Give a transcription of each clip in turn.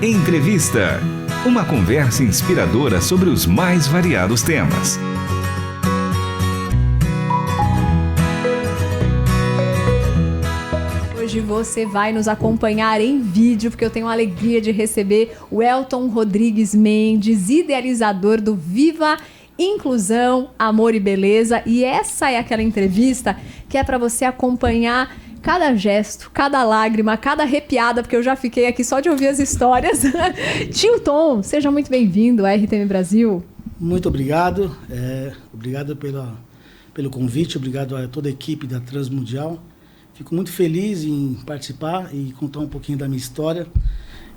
Entrevista. Uma conversa inspiradora sobre os mais variados temas. Hoje você vai nos acompanhar em vídeo, porque eu tenho a alegria de receber o Elton Rodrigues Mendes, idealizador do Viva Inclusão, Amor e Beleza. E essa é aquela entrevista que é para você acompanhar cada gesto, cada lágrima, cada arrepiada, porque eu já fiquei aqui só de ouvir as histórias. Tio Tom, seja muito bem-vindo à RTM Brasil. Muito obrigado. Obrigado pelo convite, obrigado a toda a equipe da Transmundial. Fico muito feliz em participar e contar um pouquinho da minha história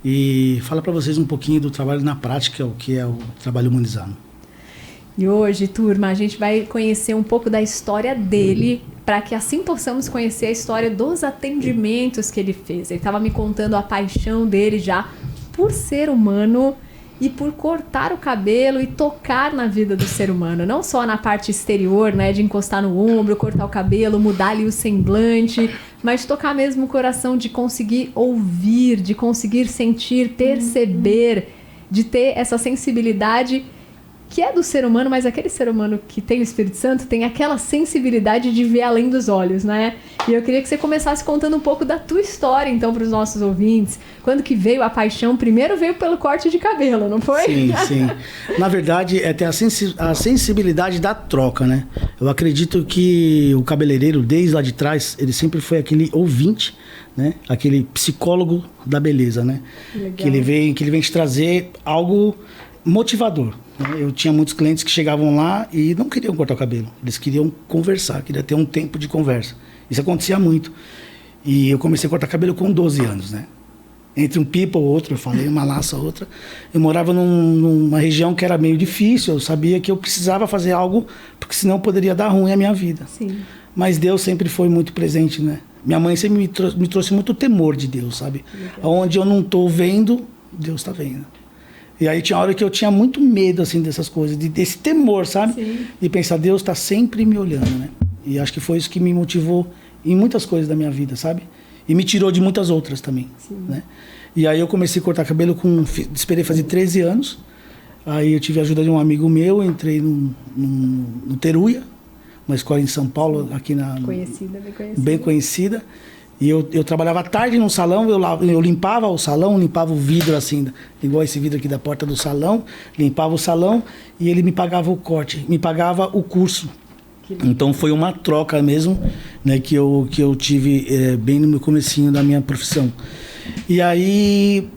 e falar para vocês um pouquinho do trabalho na prática, o que é o trabalho humanizado. E hoje, turma, a gente vai conhecer um pouco da história dele, para que assim possamos conhecer a história dos atendimentos que ele fez. Ele estava me contando a paixão dele já por ser humano e por cortar o cabelo e tocar na vida do ser humano. Não só na parte exterior, né, de encostar no ombro, cortar o cabelo, mudar ali o semblante, mas tocar mesmo o coração, de conseguir ouvir, de conseguir sentir, perceber, de ter essa sensibilidade que é do ser humano, mas aquele ser humano que tem o Espírito Santo tem aquela sensibilidade de ver além dos olhos, né? E eu queria que você começasse contando um pouco da tua história, então, para os nossos ouvintes. Quando que veio a paixão? Primeiro veio pelo corte de cabelo, não foi? Sim, sim. Na verdade, é ter a sensibilidade da troca, né? Eu acredito que o cabeleireiro, desde lá de trás, ele sempre foi aquele ouvinte, né? Aquele psicólogo da beleza, né? Que ele vem te trazer algo motivador. Eu tinha muitos clientes que chegavam lá e não queriam cortar o cabelo. Eles queriam conversar, queriam ter um tempo de conversa. Isso acontecia muito. E eu comecei a cortar cabelo com 12 anos, né? Entre um pipa ou outro, eu falei, uma laça ou outra. Eu morava numa região que era meio difícil. Eu sabia que eu precisava fazer algo, porque senão poderia dar ruim a minha vida. Sim. Mas Deus sempre foi muito presente, né? Minha mãe sempre me trouxe muito temor de Deus, sabe? Onde eu não estou vendo, Deus está vendo. E aí tinha hora que eu tinha muito medo, assim, dessas coisas, desse temor, sabe? Sim. De pensar, Deus está sempre me olhando, né? E acho que foi isso que me motivou em muitas coisas da minha vida, sabe? E me tirou de muitas outras também, né? E aí eu comecei a cortar cabelo esperei fazer 13 anos. Aí eu tive a ajuda de um amigo meu, entrei no Teruia, uma escola em São Paulo, aqui Conhecida, bem conhecida. Bem conhecida. E eu trabalhava à tarde num salão, eu limpava o salão, limpava o vidro assim, igual esse vidro aqui da porta do salão, limpava o salão e ele me pagava o corte, me pagava o curso. Então foi uma troca mesmo, né, que eu tive bem no meu comecinho da minha profissão. E aí,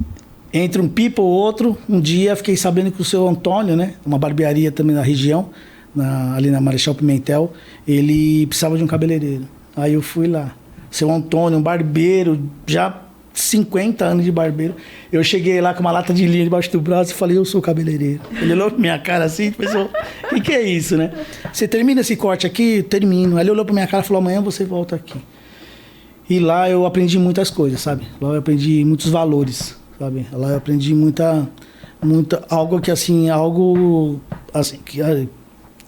entre um pipa ou outro, um dia fiquei sabendo que o seu Antônio, né, uma barbearia também na região, ali na Marechal Pimentel, ele precisava de um cabeleireiro. Aí eu fui lá. Seu Antônio, um barbeiro, já 50 anos de barbeiro. Eu cheguei lá com uma lata de linha debaixo do braço e falei, eu sou cabeleireiro. Ele olhou pra minha cara assim e pensou, o que é isso, né? Você termina esse corte aqui? Termino. Aí ele olhou pra minha cara e falou, amanhã você volta aqui. E lá eu aprendi muitas coisas, sabe? Lá eu aprendi muitos valores, sabe? Lá eu aprendi algo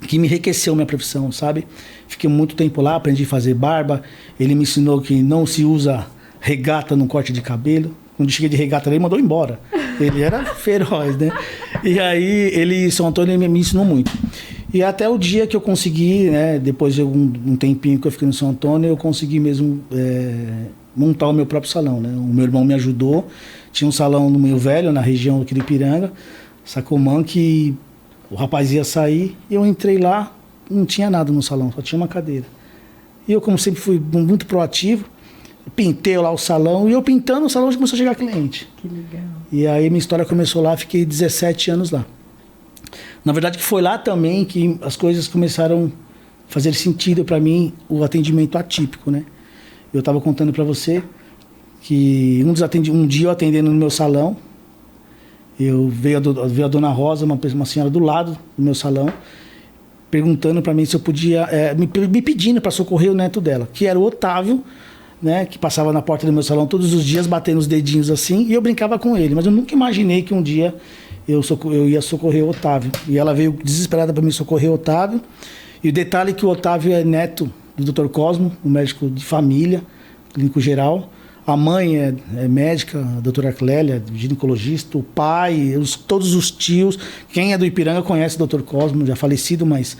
que me enriqueceu minha profissão, sabe? Fiquei muito tempo lá, aprendi a fazer barba. Ele me ensinou que não se usa regata no corte de cabelo. Quando eu cheguei de regata, ele mandou embora. Ele era feroz, né? E aí, São Antônio, me ensinou muito. E até o dia que eu consegui, né? Depois de um tempinho que eu fiquei no São Antônio, eu consegui mesmo montar o meu próprio salão, né? O meu irmão me ajudou. Tinha um salão no Meio Velho, na região do Quiripiranga, Sacomã, que o rapaz ia sair, e eu entrei lá, não tinha nada no salão, só tinha uma cadeira. E eu, como sempre fui muito proativo, pintei lá o salão, e eu pintando o salão já começou a chegar cliente. Que legal. E aí minha história começou lá, fiquei 17 anos lá. Na verdade que foi lá também que as coisas começaram a fazer sentido para mim, o atendimento atípico, né? Eu estava contando para você que um dia eu atendendo no meu salão, veio a dona Rosa, uma senhora do lado do meu salão, perguntando para mim se eu podia, me pedindo para socorrer o neto dela, que era o Otávio, né, que passava na porta do meu salão todos os dias, batendo os dedinhos assim, e eu brincava com ele. Mas eu nunca imaginei que um dia eu ia socorrer o Otávio. E ela veio desesperada para me socorrer o Otávio. E o detalhe é que o Otávio é neto do Dr. Cosmo, um médico de família, clínico geral, A mãe é médica, a doutora Clélia, ginecologista, o pai, todos os tios. Quem é do Ipiranga conhece o Dr. Cosmo, já falecido, mas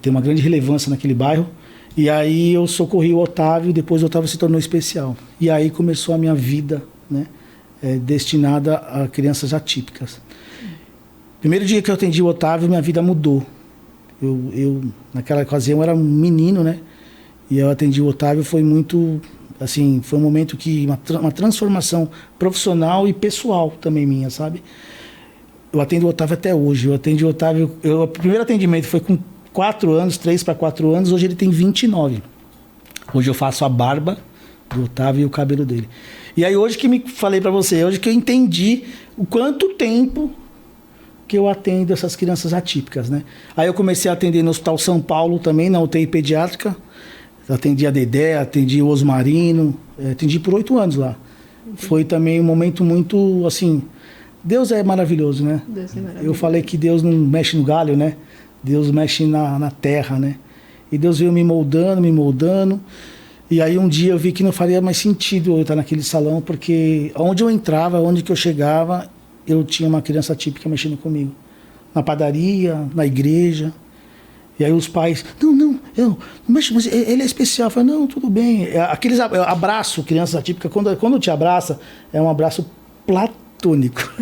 tem uma grande relevância naquele bairro. E aí eu socorri o Otávio, e depois o Otávio se tornou especial. E aí começou a minha vida, né, destinada a crianças atípicas. Primeiro dia que eu atendi o Otávio, minha vida mudou. Eu naquela ocasião, era um menino, né? E eu atendi o Otávio, foi muito... Assim, foi um momento que... Uma transformação profissional e pessoal também minha, sabe? Eu atendo o Otávio até hoje. Eu atendi o Otávio... O primeiro atendimento foi com 4 anos, 3 para 4 anos. Hoje ele tem 29. Hoje eu faço a barba do Otávio e o cabelo dele. E aí hoje que falei para você, hoje que eu entendi o quanto tempo que eu atendo essas crianças atípicas, né? Aí eu comecei a atender no Hospital São Paulo também, na UTI pediátrica. Atendi a Dedé, atendi o Osmarino, atendi por 8 anos lá. Foi também um momento muito, assim... Deus é maravilhoso, né? Deus é maravilhoso. Eu falei que Deus não mexe no galho, né? Deus mexe na terra, né? E Deus veio me moldando. E aí um dia eu vi que não faria mais sentido eu estar naquele salão, porque onde eu entrava, onde que eu chegava, eu tinha uma criança típica mexendo comigo. Na padaria, na igreja. E aí os pais, não mexe, mas ele é especial. Eu falei, não, tudo bem. Aqueles abraço, criança típica, quando te abraça, é um abraço platônico.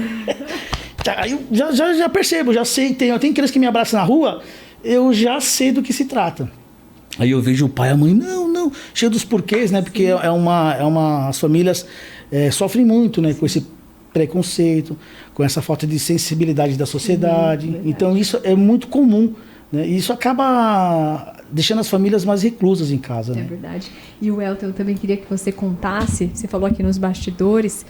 Aí eu já percebo, já sei, tem criança que me abraça na rua, eu já sei do que se trata. Aí eu vejo o pai e a mãe, não, cheio dos porquês, né? Porque as famílias sofrem muito, né? Com esse preconceito, com essa falta de sensibilidade da sociedade. Então isso é muito comum, né? E isso acaba deixando as famílias mais reclusas em casa, né? É verdade. E o Elton, eu também queria que você contasse, você falou aqui nos bastidores,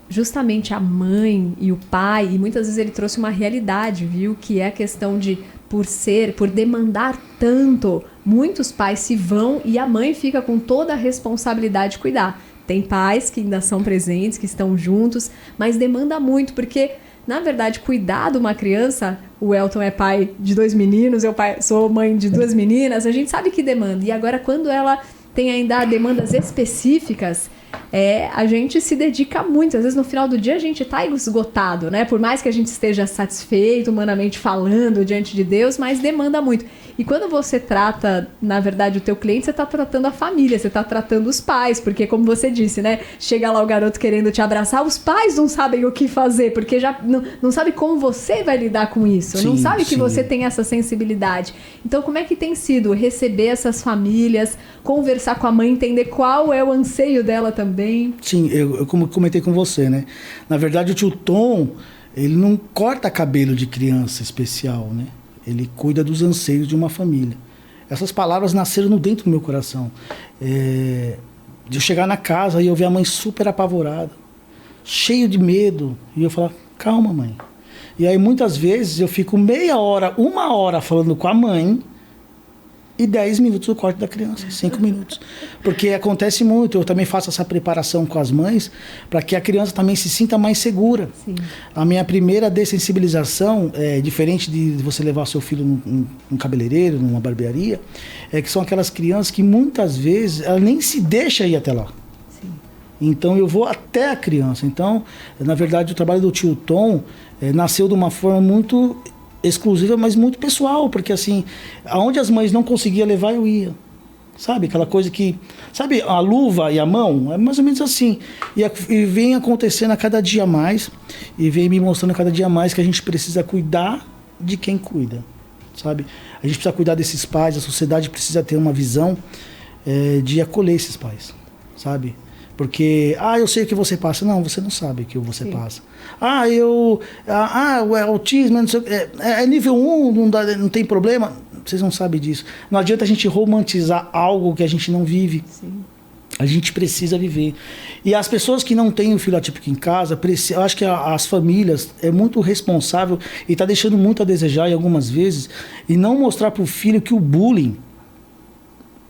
justamente a mãe e o pai, e muitas vezes ele trouxe uma realidade, viu? Que é a questão de, por demandar tanto, muitos pais se vão e a mãe fica com toda a responsabilidade de cuidar. Tem pais que ainda são presentes, que estão juntos, mas demanda muito, porque, na verdade, cuidar de uma criança, o Elton é pai de 2 meninos, eu sou mãe de 2 meninas, a gente sabe que demanda. E agora, quando ela tem ainda demandas específicas, a gente se dedica muito. Às vezes no final do dia a gente está esgotado, né? Por mais que a gente esteja satisfeito, humanamente falando, diante de Deus, mas demanda muito. E quando você trata, na verdade, o teu cliente, você está tratando a família, você está tratando os pais, porque como você disse, né? Chega lá o garoto querendo te abraçar, os pais não sabem o que fazer, porque já não sabe como você vai lidar com isso, não sabe que você tem essa sensibilidade. Então, como é que tem sido receber essas famílias, conversar com a mãe, entender qual é o anseio dela também? Sim, eu como comentei com você, né? Na verdade, o tio Tom, ele não corta cabelo de criança especial, né? Ele cuida dos anseios de uma família. Essas palavras nasceram dentro do meu coração. De eu chegar na casa e eu ver a mãe super apavorada, cheio de medo, e eu falar, calma, mãe. E aí muitas vezes eu fico meia hora, 1 hora falando com a mãe, e 10 minutos do corte da criança, 5 minutos. Porque acontece muito, eu também faço essa preparação com as mães, para que a criança também se sinta mais segura. Sim. A minha primeira dessensibilização, diferente de você levar o seu filho num cabeleireiro, numa barbearia, é que são aquelas crianças que muitas vezes ela nem se deixa ir até lá. Sim. Então eu vou até a criança. Então, na verdade, o trabalho do tio Tom nasceu de uma forma muito exclusiva, mas muito pessoal, porque assim, aonde as mães não conseguiam levar, eu ia. Sabe, aquela coisa que... Sabe, a luva e a mão? É mais ou menos assim. E vem acontecendo a cada dia mais, e vem me mostrando a cada dia mais que a gente precisa cuidar de quem cuida, sabe? A gente precisa cuidar desses pais, a sociedade precisa ter uma visão de acolher esses pais, sabe? Porque, eu sei o que você passa. Não, você não sabe o que você passa. O autismo, não sei, nível 1, não tem problema. Vocês não sabem disso. Não adianta a gente romantizar algo que a gente não vive. Sim. A gente precisa viver. E as pessoas que não têm o filho atípico em casa, eu acho que as famílias é muito responsável e está deixando muito a desejar em algumas vezes, e não mostrar para o filho que o bullying,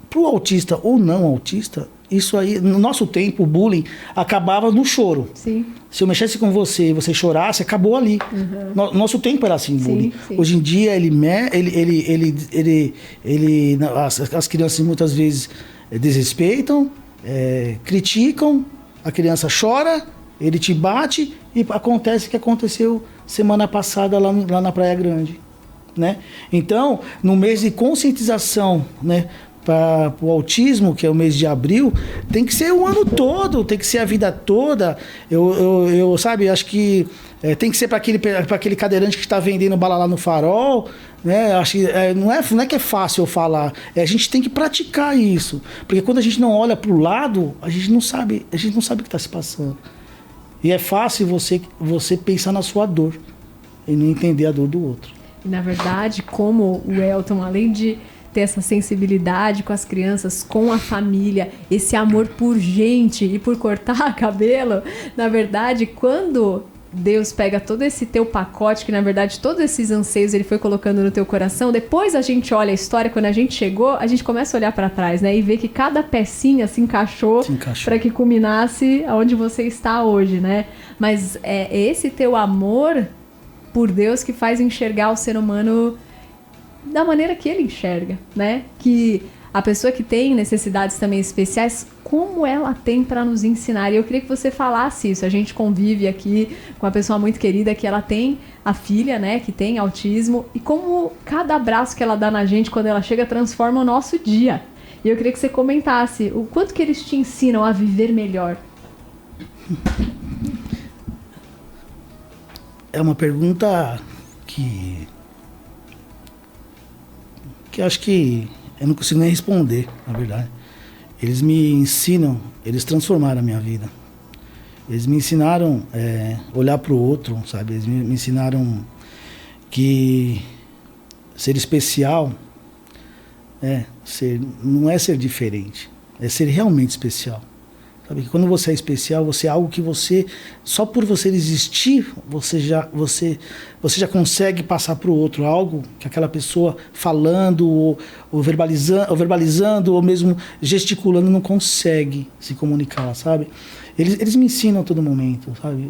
para o autista ou não autista, isso aí, no nosso tempo, o bullying acabava no choro. Sim. Se eu mexesse com você e você chorasse, acabou ali. Uhum. Nosso tempo era assim, bullying. Sim. Hoje em dia, as crianças muitas vezes desrespeitam, criticam, a criança chora, ele te bate e acontece o que aconteceu semana passada lá na Praia Grande, né? Então, no mês de conscientização, né, para o autismo, que é o mês de abril, tem que ser o ano todo, tem que ser a vida toda. Eu sabe, acho que tem que ser para aquele cadeirante que está vendendo bala lá no farol, né? Acho que não é que é fácil eu falar, a gente tem que praticar isso, porque quando a gente não olha para o lado, a gente não sabe o que está se passando. E é fácil você pensar na sua dor e não entender a dor do outro. E, na verdade, como o Elton, além de ter essa sensibilidade com as crianças, com a família, esse amor por gente e por cortar cabelo, na verdade, quando Deus pega todo esse teu pacote, que na verdade todos esses anseios ele foi colocando no teu coração, depois a gente olha a história, quando a gente chegou, a gente começa a olhar para trás, né? E ver que cada pecinha se encaixou. Para que culminasse aonde você está hoje, né? Mas é esse teu amor por Deus que faz enxergar o ser humano da maneira que ele enxerga, né? Que a pessoa que tem necessidades também especiais, como ela tem para nos ensinar. E eu queria que você falasse isso. A gente convive aqui com uma pessoa muito querida que ela tem a filha, né, que tem autismo, e como cada abraço que ela dá na gente quando ela chega transforma o nosso dia. E eu queria que você comentasse o quanto que eles te ensinam a viver melhor. É uma pergunta que eu acho que eu não consigo nem responder, na verdade. Eles me ensinam, eles transformaram a minha vida. Eles me ensinaram a olhar para o outro, sabe? Eles me ensinaram que ser especial não é ser diferente, é ser realmente especial. Sabe que quando você é especial, você é algo que você, só por você existir, você já consegue passar para o outro algo que aquela pessoa falando ou verbalizando ou mesmo gesticulando não consegue se comunicar, sabe? Eles me ensinam a todo momento, sabe?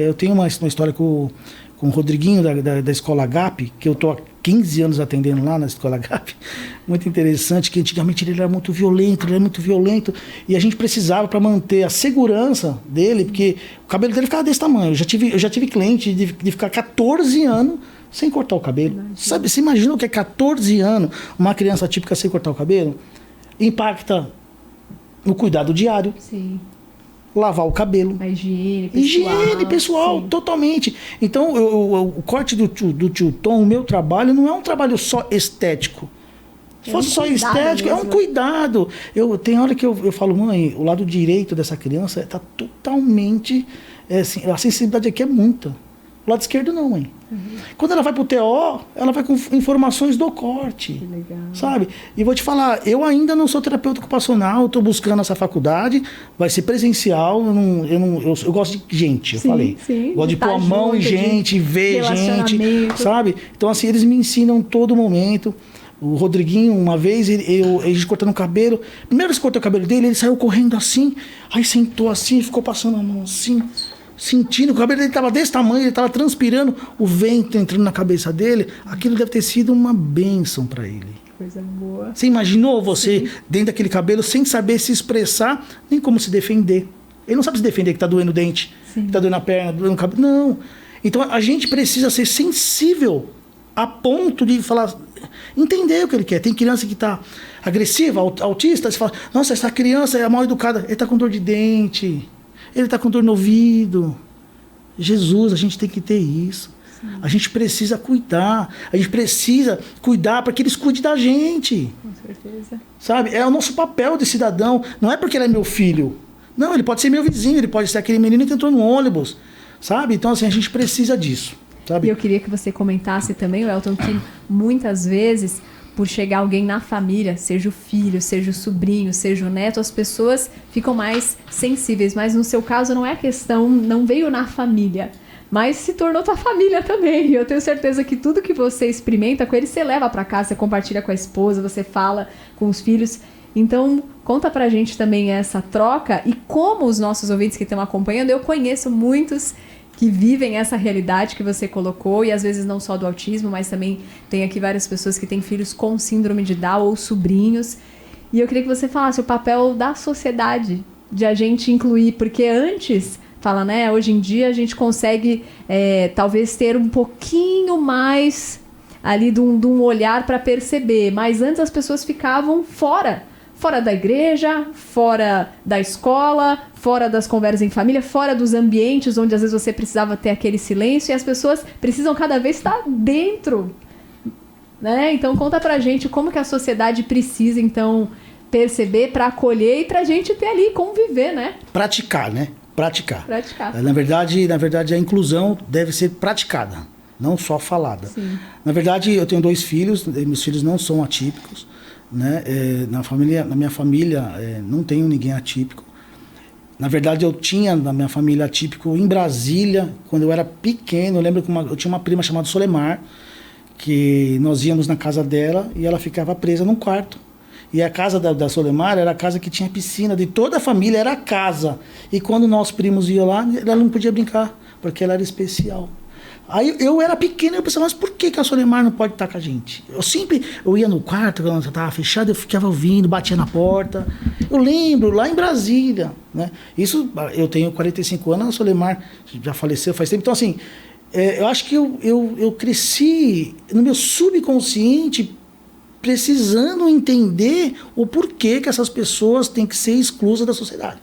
Eu tenho uma história com o Rodriguinho da Escola GAP, que eu estou há 15 anos atendendo lá na Escola GAP, muito interessante, que antigamente ele era muito violento, e a gente precisava, para manter a segurança dele, porque o cabelo dele ficava desse tamanho. Eu já tive cliente de ficar 14 anos sem cortar o cabelo. Sabe, você imagina o que é 14 anos, uma criança típica sem cortar o cabelo? Impacta no cuidado diário. Sim. Lavar o cabelo. A higiene pessoal, sim. Totalmente. Então, o corte do tio Tom, o meu trabalho, não é um trabalho só estético. Se fosse só estético, é um cuidado. Tem hora que eu falo, mãe, o lado direito dessa criança está totalmente... assim, a sensibilidade aqui é muita. O lado esquerdo não, mãe. Quando ela vai pro TO, ela vai com informações do corte. Que legal. Sabe? E vou te falar, eu ainda não sou terapeuta ocupacional, estou buscando essa faculdade, vai ser presencial, eu gosto de gente, eu falei. Sim, gosto de pôr a mão em gente, ver gente, sabe? Então, assim, eles me ensinam todo momento. O Rodriguinho, uma vez, a gente cortando o cabelo, primeiro eles cortou o cabelo dele, ele saiu correndo assim, aí sentou assim, ficou passando a mão assim, sentindo, o cabelo dele estava desse tamanho, ele estava transpirando, o vento entrando na cabeça dele, aquilo deve ter sido uma bênção para ele. Coisa boa. Você imaginou você dentro daquele cabelo, sem saber se expressar, nem como se defender? Ele não sabe se defender, que está doendo o dente, que está doendo a perna, doendo o cabelo. Não. Então a gente precisa ser sensível a ponto de falar, entender o que ele quer. Tem criança que está agressiva, autista, você fala, nossa, essa criança é mal educada, ele está com dor de dente. Ele está com dor no ouvido. Jesus, a gente tem que ter isso. Sim. A gente precisa cuidar. A gente precisa cuidar para que eles cuidem da gente. Com certeza. Sabe? É o nosso papel de cidadão. Não é porque ele é meu filho. Não, ele pode ser meu vizinho. Ele pode ser aquele menino que entrou no ônibus. Sabe? Então, assim, a gente precisa disso. Sabe? E eu queria que você comentasse também, Elton, que muitas vezes, por chegar alguém na família, seja o filho, seja o sobrinho, seja o neto, as pessoas ficam mais sensíveis. Mas no seu caso não é a questão, não veio na família, mas se tornou tua família também. Eu tenho certeza que tudo que você experimenta com ele, você leva para casa, você compartilha com a esposa, você fala com os filhos. Então, conta pra gente também essa troca e como os nossos ouvintes que estão acompanhando, eu conheço muitos que vivem essa realidade que você colocou, e às vezes não só do autismo, mas também tem aqui várias pessoas que têm filhos com síndrome de Down ou sobrinhos. E eu queria que você falasse o papel da sociedade, de a gente incluir, porque antes, fala, né, hoje em dia a gente consegue talvez ter um pouquinho mais ali de um olhar para perceber, mas antes as pessoas ficavam fora da igreja, fora da escola, fora das conversas em família, fora dos ambientes onde às vezes você precisava ter aquele silêncio, e as pessoas precisam cada vez estar dentro, né? Então conta pra gente como que a sociedade precisa então perceber para acolher e pra gente ter ali, conviver, né? Praticar, né? Praticar. Na verdade, a inclusão deve ser praticada, não só falada. Sim. Na verdade, eu tenho 2 filhos, meus filhos não são atípicos, né? Na minha família não tenho ninguém atípico. Na verdade, eu tinha na minha família atípico em Brasília, quando eu era pequeno. Eu lembro que eu tinha uma prima chamada Solemar, que nós íamos na casa dela e ela ficava presa num quarto. E a casa da Solemar era a casa que tinha piscina, de toda a família era a casa. E quando nós primos iam lá, ela não podia brincar, porque ela era especial. Aí eu era pequeno e eu pensava, mas por que a Solemar não pode estar com a gente? Eu ia no quarto, quando estava fechado, eu ficava ouvindo, batia na porta. Eu lembro, lá em Brasília, né? Isso, eu tenho 45 anos, a Solemar já faleceu faz tempo. Então, assim, eu acho que eu cresci no meu subconsciente precisando entender o porquê que essas pessoas têm que ser exclusas da sociedade.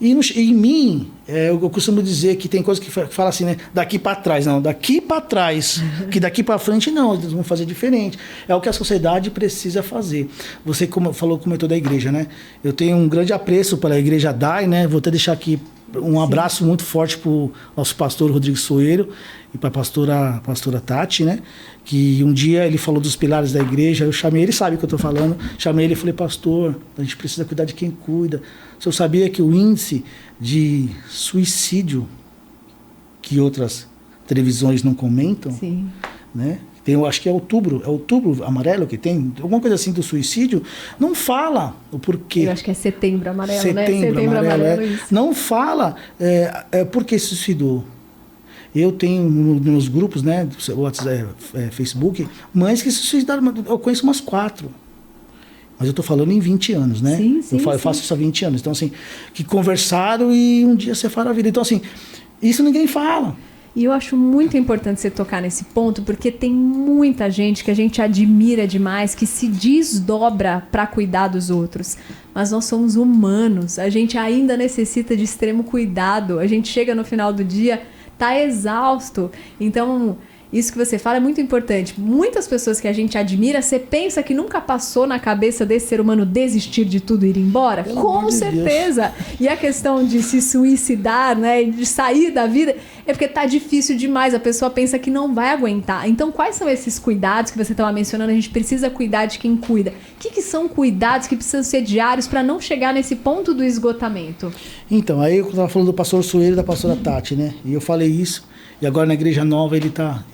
E em mim, eu costumo dizer que tem coisas que fala assim, né? Daqui para trás, não. Daqui para trás. Que daqui para frente, não. Eles vão fazer diferente. É o que a sociedade precisa fazer. Você comentou da igreja, né? Eu tenho um grande apreço pela igreja DAI, né? Vou até deixar aqui um abraço muito forte para o nosso pastor Rodrigo Soeiro e para a pastora Tati, né? Que um dia ele falou dos pilares da igreja, eu chamei, ele sabe o que eu estou falando, chamei ele e falei, pastor, a gente precisa cuidar de quem cuida. O senhor sabia que o índice de suicídio que outras televisões não comentam, Sim. Né? Eu acho que é outubro amarelo que tem, alguma coisa assim do suicídio, não fala o porquê. Eu acho que é setembro amarelo, né? Setembro amarelo, isso. Não fala por que se suicidou. Eu tenho nos meus grupos, né, WhatsApp, Facebook, mães que se suicidaram, eu conheço umas 4. Mas eu estou falando em 20 anos, né? Sim, eu faço isso há 20 anos. Então, assim, que conversaram e um dia separaram a vida. Então, assim, isso ninguém fala. E eu acho muito importante você tocar nesse ponto, porque tem muita gente que a gente admira demais, que se desdobra para cuidar dos outros. Mas nós somos humanos, a gente ainda necessita de extremo cuidado. A gente chega no final do dia, tá exausto. Então, isso que você fala é muito importante. Muitas pessoas que a gente admira, você pensa que nunca passou na cabeça desse ser humano desistir de tudo e ir embora? Com certeza! E a questão de se suicidar, né, de sair da vida, é porque tá difícil demais. A pessoa pensa que não vai aguentar. Então, quais são esses cuidados que você estava mencionando? A gente precisa cuidar de quem cuida. O que são cuidados que precisam ser diários para não chegar nesse ponto do esgotamento? Então, aí eu estava falando do pastor Soeiro e da pastora Tati, né? E eu falei isso. E agora na Igreja Nova ele tá...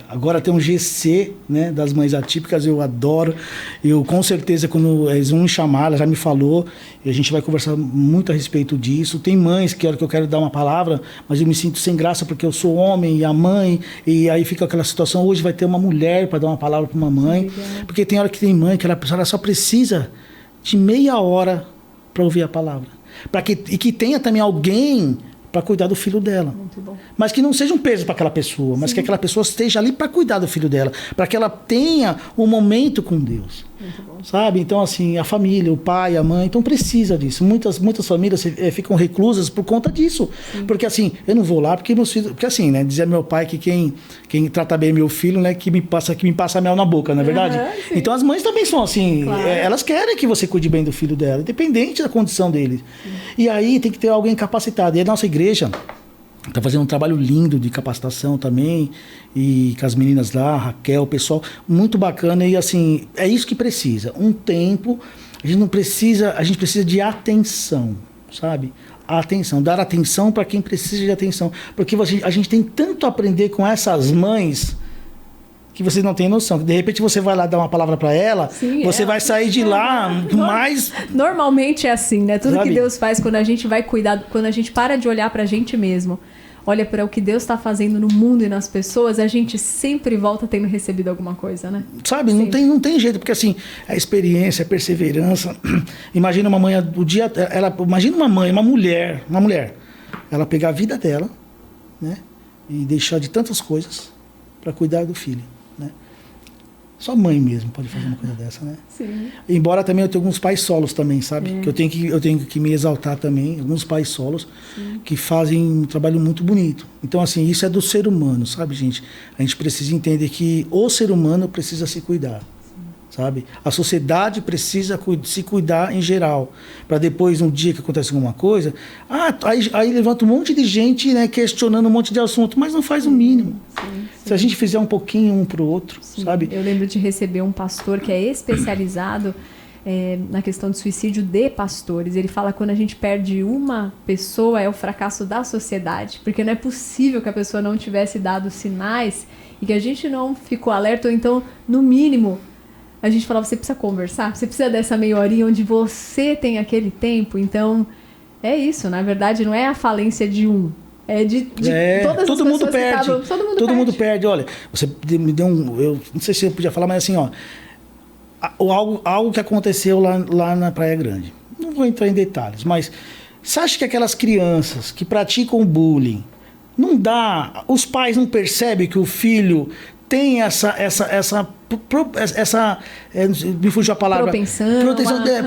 agora tem um GC, né, das mães atípicas, eu adoro. Eu com certeza quando eles vão me chamar, ela já me falou, e a gente vai conversar muito a respeito disso. Tem mães que hora que eu quero dar uma palavra, mas eu me sinto sem graça porque eu sou homem e a mãe, e aí fica aquela situação, hoje vai ter uma mulher para dar uma palavra para uma mãe. Porque tem hora que tem mãe que ela só precisa de meia hora para ouvir a palavra. E que tenha também alguém para cuidar do filho dela. Muito bom. Mas que não seja um peso para aquela pessoa, mas que aquela pessoa esteja ali para cuidar do filho dela, para que ela tenha um momento com Deus. Muito bom. Sabe? Então, assim, a família, o pai, a mãe, então precisa disso. Muitas famílias ficam reclusas por conta disso. Sim. Porque, assim, eu não vou lá porque meus filhos... Porque, assim, né? Dizia meu pai que quem trata bem meu filho, né? Que me passa mel na boca, não é verdade? Então, as mães também são assim. Claro. Elas querem que você cuide bem do filho dela, independente da condição dele. Sim. E aí tem que ter alguém capacitado. E a nossa igreja está fazendo um trabalho lindo de capacitação também, e com as meninas lá, Raquel, o pessoal, muito bacana. E assim, é isso que precisa. Um tempo, a gente precisa de atenção, sabe? Atenção, dar atenção para quem precisa de atenção. Porque a gente tem tanto a aprender com essas mães que vocês não têm noção. De repente você vai lá dar uma palavra para ela, sim, você vai sair de lá mais... Normalmente é assim, né? Tudo, sabe, que Deus faz quando a gente vai cuidar, quando a gente para de olhar para a gente mesmo. olha para o que Deus está fazendo no mundo e nas pessoas, a gente sempre volta tendo recebido alguma coisa, né? Sabe, não tem jeito, porque assim, a experiência, a perseverança. Imagina uma mãe do dia. Imagina uma mãe, uma mulher, ela pegar a vida dela, né? E deixar de tantas coisas para cuidar do filho, né? Só mãe mesmo pode fazer uma coisa dessa, né? Sim. Embora também eu tenha alguns pais solos também, sabe? Que eu tenho que me exaltar também. Alguns pais solos que fazem um trabalho muito bonito. Então, assim, isso é do ser humano, sabe, gente? A gente precisa entender que o ser humano precisa se cuidar, sabe? A sociedade precisa se cuidar em geral. Para depois, um dia que acontece alguma coisa, aí levanta um monte de gente, né, questionando um monte de assunto, mas não faz o mínimo. Sim. Se a gente fizer um pouquinho um para o outro, Sim. sabe? Eu lembro de receber um pastor que é especializado na questão de suicídio de pastores. Ele fala que quando a gente perde uma pessoa é o fracasso da sociedade, porque não é possível que a pessoa não tivesse dado sinais e que a gente não ficou alerta, ou então, no mínimo, a gente falava, você precisa conversar, você precisa dessa meia horinha onde você tem aquele tempo. Então, é isso, na verdade, não é a falência de um. É de todas todo as mundo pessoas perde. que estavam... Todo mundo perde. Olha, você me deu eu não sei se você podia falar, mas assim, ó, algo que aconteceu lá na Praia Grande. Não vou entrar em detalhes, mas você acha que aquelas crianças que praticam bullying, não dá, os pais não percebem que o filho tem essa me fugiu a palavra, propensão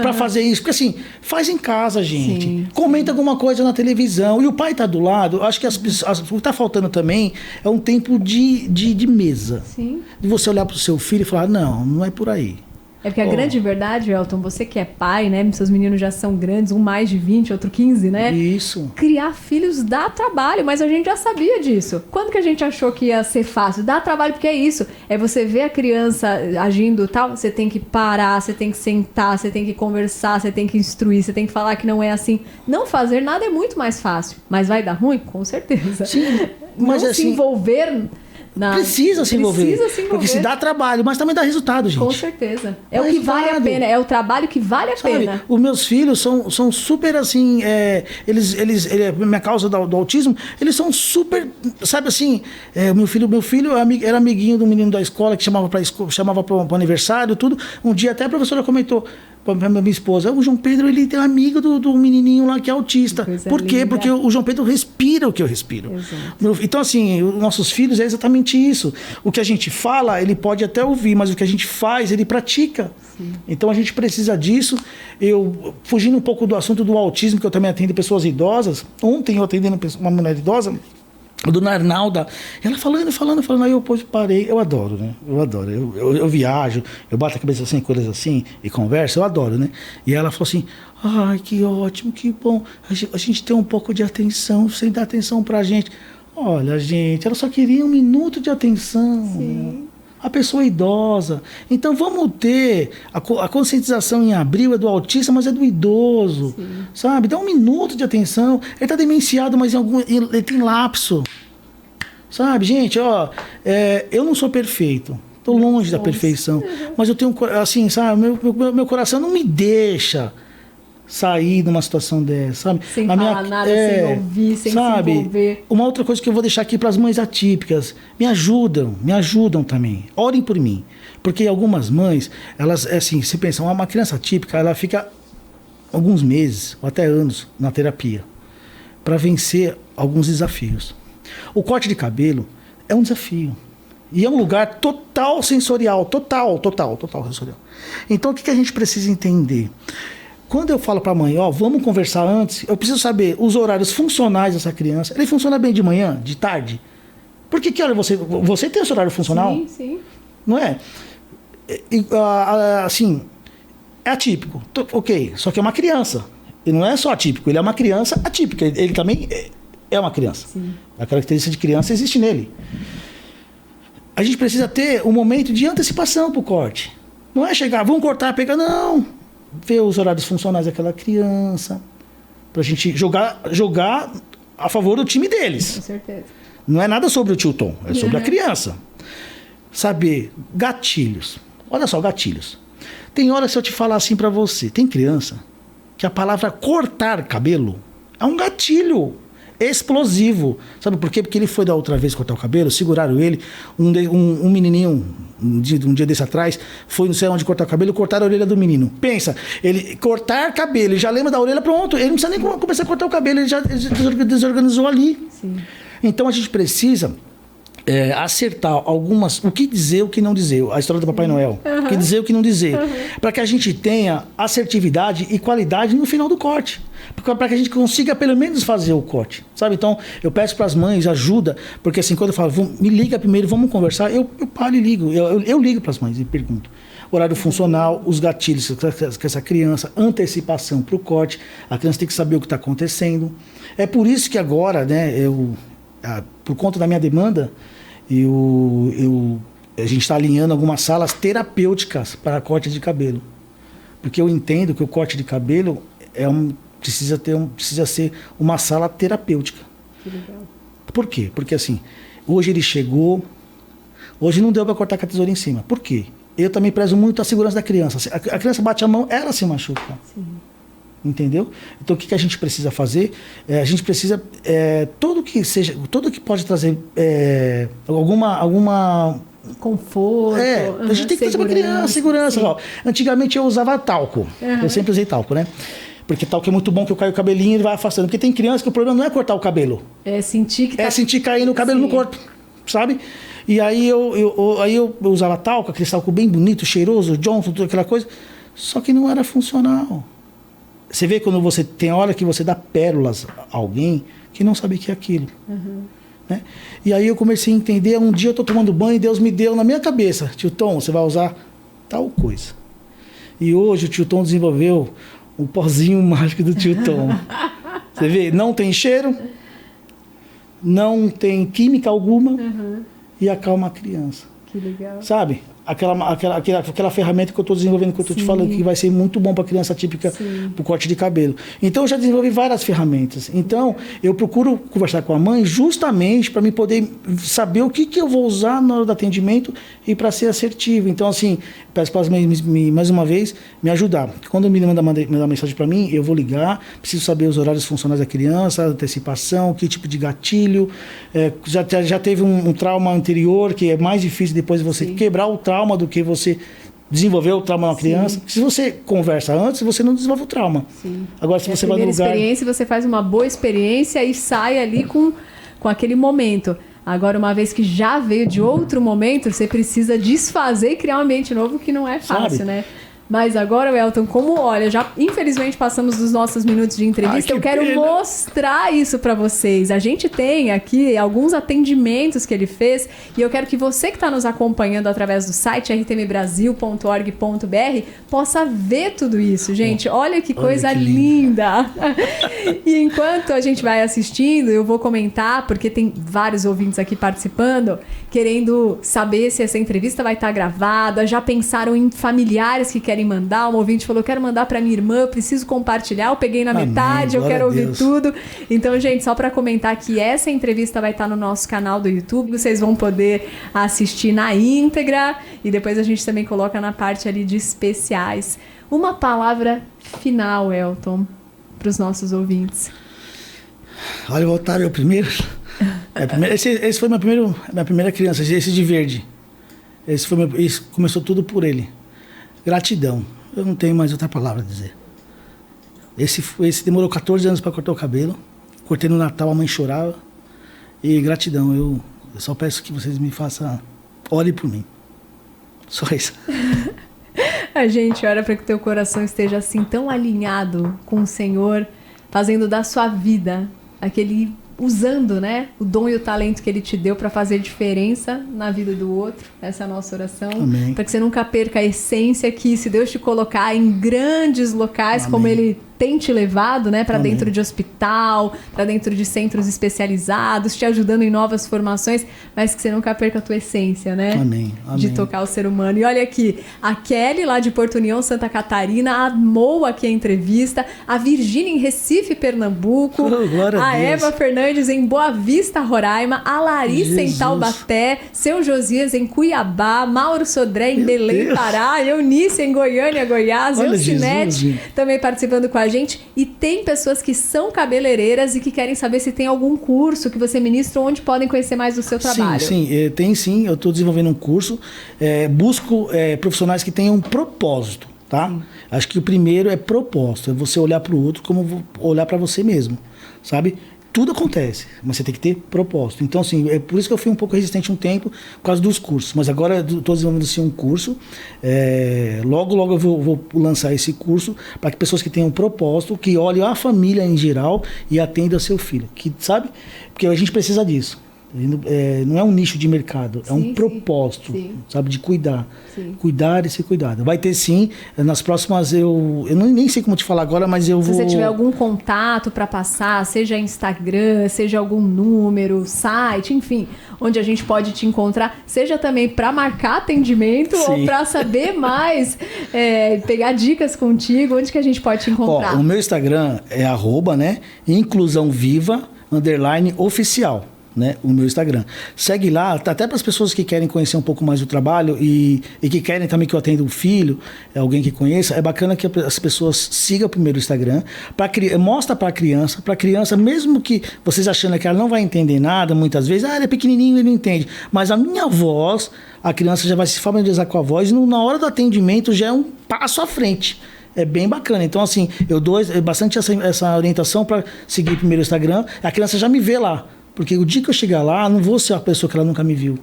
para fazer isso, porque assim, faz em casa, gente. Sim, comenta alguma coisa na televisão e o pai tá do lado. Acho que o que tá faltando também é um tempo de mesa. Sim. De você olhar pro seu filho e falar, não é por aí. É porque a grande verdade, Elton, você que é pai, né? Seus meninos já são grandes, um mais de 20, outro 15, né? Isso. Criar filhos dá trabalho, mas a gente já sabia disso. Quando que a gente achou que ia ser fácil? Dá trabalho porque é isso. É você ver a criança agindo tal, você tem que parar, você tem que sentar, você tem que conversar, você tem que instruir, você tem que falar que não é assim. Não fazer nada é muito mais fácil. Mas vai dar ruim? Com certeza. Sim, mas não assim, se envolver... Precisa se envolver. Porque se dá trabalho, mas também dá resultado, gente. Com certeza. É o que vale a pena. É o trabalho que vale a pena. Os meus filhos são super assim. Minha causa do autismo, eles são super. Sabe assim? Meu filho era amiguinho do menino da escola que chamava para o aniversário, tudo. Um dia até a professora comentou pra minha esposa, o João Pedro, ele tem um amigo do menininho lá que é autista. Por quê? Linda. Porque o João Pedro respira o que eu respiro. Então, assim, os nossos filhos é exatamente isso. O que a gente fala, ele pode até ouvir, mas o que a gente faz, ele pratica. Sim. Então, a gente precisa disso. Fugindo um pouco do assunto do autismo, que eu também atendo pessoas idosas. Ontem eu atendendo uma mulher idosa, a dona Arnalda, ela falando, aí eu parei, eu adoro, né? Eu viajo, eu bato a cabeça assim, coisas assim, e converso, eu adoro, né? E ela falou assim, ai, que ótimo, que bom, a gente tem um pouco de atenção, você dá atenção pra gente. Olha, gente, ela só queria 1 minuto de atenção. Sim. Né? A pessoa idosa. Então vamos ter a conscientização em abril é do autista, mas é do idoso. Sim. Sabe? Dá 1 minuto de atenção. Ele está demenciado, mas ele tem lapso. Sabe, gente, eu não sou perfeito. Estou longe da perfeição. Mas eu tenho, assim, sabe, meu coração não me deixa sair numa situação dessa, sabe? Sem falar nada, sem ouvir, sem se envolver. Uma outra coisa que eu vou deixar aqui para as mães atípicas, me ajudam também. Orem por mim. Porque algumas mães, elas, assim, se pensam, uma criança atípica, ela fica alguns meses ou até anos na terapia para vencer alguns desafios. O corte de cabelo é um desafio. E é um lugar total sensorial, total sensorial. Então, o que a gente precisa entender? Quando eu falo para a mãe, vamos conversar antes, eu preciso saber os horários funcionais dessa criança. Ele funciona bem de manhã, de tarde? Porque que hora você tem esse horário funcional? Sim, sim. Não é? Assim, é atípico. Ok, só que é uma criança. Ele não é só atípico, ele é uma criança atípica. Ele também é uma criança. Sim. A característica de criança existe nele. A gente precisa ter um momento de antecipação para o corte. Não é chegar, vamos cortar, pegar, não. Ver os horários funcionais daquela criança, pra gente jogar a favor do time deles. Com certeza. Não é nada sobre o tio Tom, é sobre a criança. Saber gatilhos. Olha só, gatilhos. Tem hora se eu te falar assim pra você, tem criança que a palavra cortar cabelo é um gatilho. explosivo. Sabe por quê? Porque ele foi da outra vez cortar o cabelo, seguraram ele, um menininho, um dia desse atrás, foi não sei onde cortar o cabelo, cortaram a orelha do menino. Pensa, ele cortar cabelo, ele já lembra da orelha, pronto, ele não precisa nem começar a cortar o cabelo, ele já desorganizou ali. Sim. Então a gente precisa acertar algumas, o que dizer, o que não dizer, a história do Papai Noel, o que dizer, o que não dizer, para que a gente tenha assertividade e qualidade no final do corte, para que a gente consiga pelo menos fazer o corte, sabe? Então eu peço para as mães ajuda, porque assim, quando eu falo, me liga primeiro, vamos conversar, eu paro e ligo, eu ligo para as mães e pergunto. Horário funcional, os gatilhos que essa criança, antecipação para o corte, a criança tem que saber o que está acontecendo. É por isso que agora, né, por conta da minha demanda, a gente está alinhando algumas salas terapêuticas para corte de cabelo. Porque eu entendo que o corte de cabelo precisa ser uma sala terapêutica. Que legal. Por quê? Porque assim, hoje ele chegou, hoje não deu para cortar com a tesoura em cima. Por quê? Eu também prezo muito a segurança da criança. A criança bate a mão, ela se machuca. Sim. Entendeu? Então o que a gente precisa fazer? A gente precisa tudo que pode trazer alguma conforto. A gente tem que trazer para criança segurança. Ó, antigamente eu usava talco. Eu sempre usei talco, né? Porque talco é muito bom, que eu caio o cabelinho e ele vai afastando. Porque tem criança que o problema não é cortar o cabelo. É sentir caindo o cabelo no corpo, sabe? E aí eu usava talco, aquele talco bem bonito, cheiroso, Johnson, toda aquela coisa. Só que não era funcional. Você vê quando você tem hora que você dá pérolas a alguém que não sabe o que é aquilo. Né? E aí eu comecei a entender, um dia eu estou tomando banho e Deus me deu na minha cabeça, tio Tom, você vai usar tal coisa. E hoje o tio Tom desenvolveu o pozinho mágico do tio Tom. Você vê, não tem cheiro, não tem química alguma e acalma a criança. Que legal. Sabe? Aquela ferramenta que eu estou desenvolvendo, que eu estou te falando, que vai ser muito bom para criança típica, para o corte de cabelo. Então, eu já desenvolvi várias ferramentas. Então, eu procuro conversar com a mãe justamente para me poder saber o que eu vou usar na hora do atendimento e para ser assertivo. Então, assim, peço para as mães, mais uma vez, me ajudar. Quando o menino manda mensagem para mim, eu vou ligar, preciso saber os horários funcionais da criança, a antecipação, que tipo de gatilho. Já teve um trauma anterior, que é mais difícil depois de você quebrar o trauma do que você desenvolver o trauma na criança. Se você conversa antes, você não desenvolve o trauma. Agora, se você vai no lugar... experiência, você faz uma boa experiência e sai ali com aquele momento. Agora, uma vez que já veio de outro momento, você precisa desfazer e criar um ambiente novo, que não é fácil, né? Mas agora, Welton, como, olha, já infelizmente passamos dos nossos minutos de entrevista, eu quero mostrar isso para vocês. A gente tem aqui alguns atendimentos que ele fez e eu quero que você que está nos acompanhando através do site rtmbrasil.org.br possa ver tudo isso, gente. Olha que coisa linda! E enquanto a gente vai assistindo, eu vou comentar, porque tem vários ouvintes aqui participando, querendo saber se essa entrevista vai estar gravada, já pensaram em familiares que querem mandar. Um ouvinte falou, quero mandar para minha irmã, eu preciso compartilhar, eu peguei na metade, eu quero ouvir tudo. Então, gente, só para comentar que essa entrevista vai estar no nosso canal do YouTube, vocês vão poder assistir na íntegra e depois a gente também coloca na parte ali de especiais. Uma palavra final, Welton, para os nossos ouvintes. Olha, o Otávio é o primeiro. Esse foi minha primeira criança, esse de verde. Isso começou tudo por ele. Gratidão. Eu não tenho mais outra palavra a dizer. Esse demorou 14 anos para cortar o cabelo. Cortei no Natal, a mãe chorava. E gratidão. Eu só peço que vocês me façam... Olhem por mim. Só isso. A gente ora para que o teu coração esteja assim tão alinhado com o Senhor, fazendo da sua vida aquele... usando, né, o dom e o talento que ele te deu para fazer diferença na vida do outro. Essa é a nossa oração. Amém. Para que você nunca perca a essência que, se Deus te colocar em grandes locais, Amém. Como ele tem te levado, né, para dentro de hospital, para dentro de centros especializados, te ajudando em novas formações, mas que você nunca perca a tua essência, né? Amém. Amém. De tocar o ser humano. E olha aqui, a Kelly, lá de Porto União, Santa Catarina, amou aqui a entrevista, a Virgínia em Recife, Pernambuco, a Eva Fernandes em Boa Vista, Roraima, a Larissa em Taubaté, seu Josias em Cuiabá, Mauro Sodré em Belém, Pará, Eunice em Goiânia, Goiás, Eucinete também participando com a a gente. E tem pessoas que são cabeleireiras e que querem saber se tem algum curso que você ministra, onde podem conhecer mais do seu trabalho. Sim, tem sim. Eu estou desenvolvendo um curso. Busco profissionais que tenham um propósito, tá? Acho que o primeiro é propósito. É você olhar para o outro como olhar para você mesmo, sabe? Tudo acontece, mas você tem que ter propósito. Então, assim, é por isso que eu fui um pouco resistente um tempo por causa dos cursos. Mas agora estou desenvolvendo assim, um curso. Logo eu vou lançar esse curso para que pessoas que tenham propósito, que olhem a família em geral e atendam seu filho. Que, sabe? Porque a gente precisa disso. Não é um nicho de mercado, é um propósito, sabe, de cuidar. Cuidar e ser cuidado. Vai ter sim, nas próximas eu nem sei como te falar agora, mas eu vou... Se você tiver algum contato para passar, seja Instagram, seja algum número, site, enfim, onde a gente pode te encontrar, seja também para marcar atendimento ou para saber mais, pegar dicas contigo, onde que a gente pode te encontrar? O meu Instagram é @inclusãoviva_oficial. Né, o meu Instagram. Segue lá, até para as pessoas que querem conhecer um pouco mais do trabalho e que querem também que eu atenda um filho, alguém que conheça, é bacana que as pessoas sigam primeiro o Instagram, mostra para a criança, mesmo que vocês achando que ela não vai entender nada, muitas vezes, ele é pequenininho, ele não entende, mas a minha voz, a criança já vai se familiarizar com a voz e na hora do atendimento já é um passo à frente. É bem bacana. Então, assim, eu dou bastante essa orientação para seguir primeiro o Instagram, a criança já me vê lá. Porque o dia que eu chegar lá, não vou ser a pessoa que ela nunca me viu.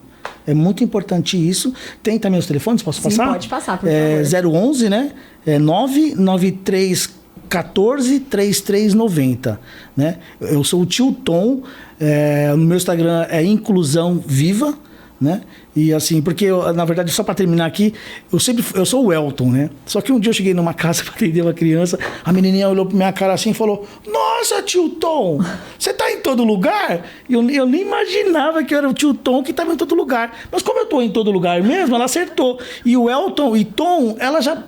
É muito importante isso. Tem também os telefones, posso passar? Sim, pode passar, por favor. 011, né? 993143390, né? Eu sou o Tio Tom, no meu Instagram é Inclusão Viva, né? E assim, porque na verdade, só para terminar aqui, eu sou o Elton, né? Só que um dia eu cheguei numa casa para atender uma criança, a menininha olhou pra minha cara assim e falou: "Nossa, Tio Tom, você tá em todo lugar?" E eu nem imaginava que eu era o Tio Tom que tava em todo lugar. Mas como eu tô em todo lugar mesmo, ela acertou. E o Elton e Tom, ela já...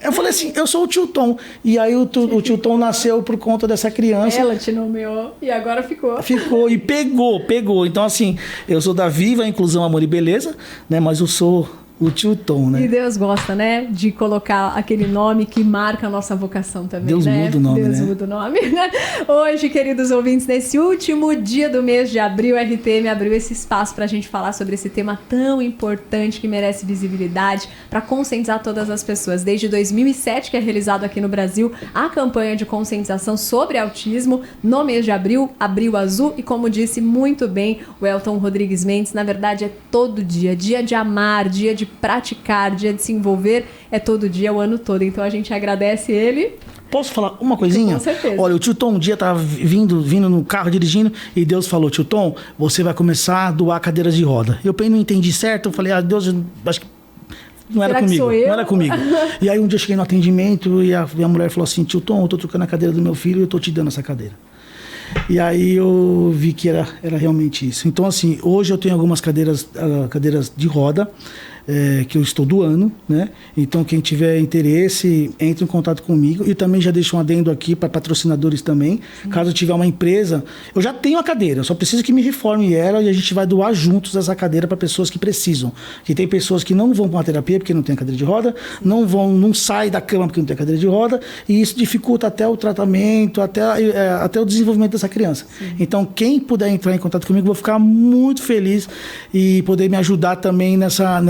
Eu falei assim, eu sou o Tio Tom. E aí o Tio Tom nasceu por conta dessa criança. Ela te nomeou e agora ficou. Ficou e pegou. Então, assim, eu sou da Viva Inclusão, Amor e Beleza, né? Mas eu sou o Tio Tom, né? E Deus gosta, né? De colocar aquele nome que marca a nossa vocação também, Deus né? muda o nome, Deus muda o nome, né? Hoje, queridos ouvintes, nesse último dia do mês de abril, a RTM abriu esse espaço para a gente falar sobre esse tema tão importante que merece visibilidade para conscientizar todas as pessoas. Desde 2007, que é realizado aqui no Brasil a campanha de conscientização sobre autismo no mês de abril, Abril Azul, e como disse muito bem o Elton Rodrigues Mendes, na verdade é todo dia, dia de amar, dia de praticar, dia de se envolver, é todo dia, o ano todo. Então a gente agradece ele. Posso falar uma coisinha? Com certeza. Olha, o Tio Tom um dia estava vindo no carro, dirigindo, e Deus falou: "Tio Tom, você vai começar a doar cadeiras de roda." Eu não entendi certo, eu falei: Deus, acho que não era comigo, não era comigo. E aí um dia eu cheguei no atendimento e a mulher falou assim: "Tio Tom, eu tô trocando a cadeira do meu filho e eu tô te dando essa cadeira." E aí eu vi que era realmente isso. Então, assim, hoje eu tenho algumas cadeiras de roda, que eu estou doando, né? Então, quem tiver interesse, entre em contato comigo. E também já deixo um adendo aqui para patrocinadores também. Caso tiver uma empresa, eu já tenho a cadeira, eu só preciso que me reforme ela e a gente vai doar juntos essa cadeira para pessoas que precisam. Que tem pessoas que não vão para uma terapia porque não tem cadeira de roda, não saem da cama porque não tem cadeira de roda, e isso dificulta até o tratamento, até o desenvolvimento dessa criança. Então, quem puder entrar em contato comigo, vou ficar muito feliz e poder me ajudar também nessa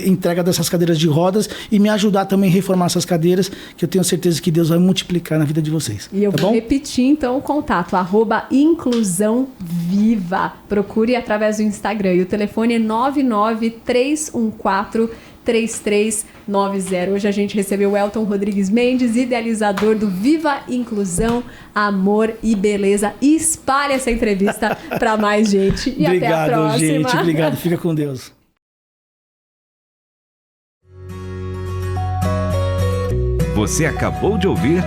entrega dessas cadeiras de rodas e me ajudar também a reformar essas cadeiras, que eu tenho certeza que Deus vai multiplicar na vida de vocês. E eu vou repetir então o contato, @inclusãoviva. Procure através do Instagram. E o telefone é 993143390. Hoje a gente recebeu o Elton Rodrigues Mendes, idealizador do Viva Inclusão, Amor e Beleza. E espalhe essa entrevista para mais gente. E obrigado, até a próxima. Gente. Obrigado. Fica com Deus. Você acabou de ouvir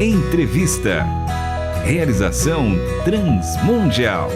Entrevista. Realização Transmundial.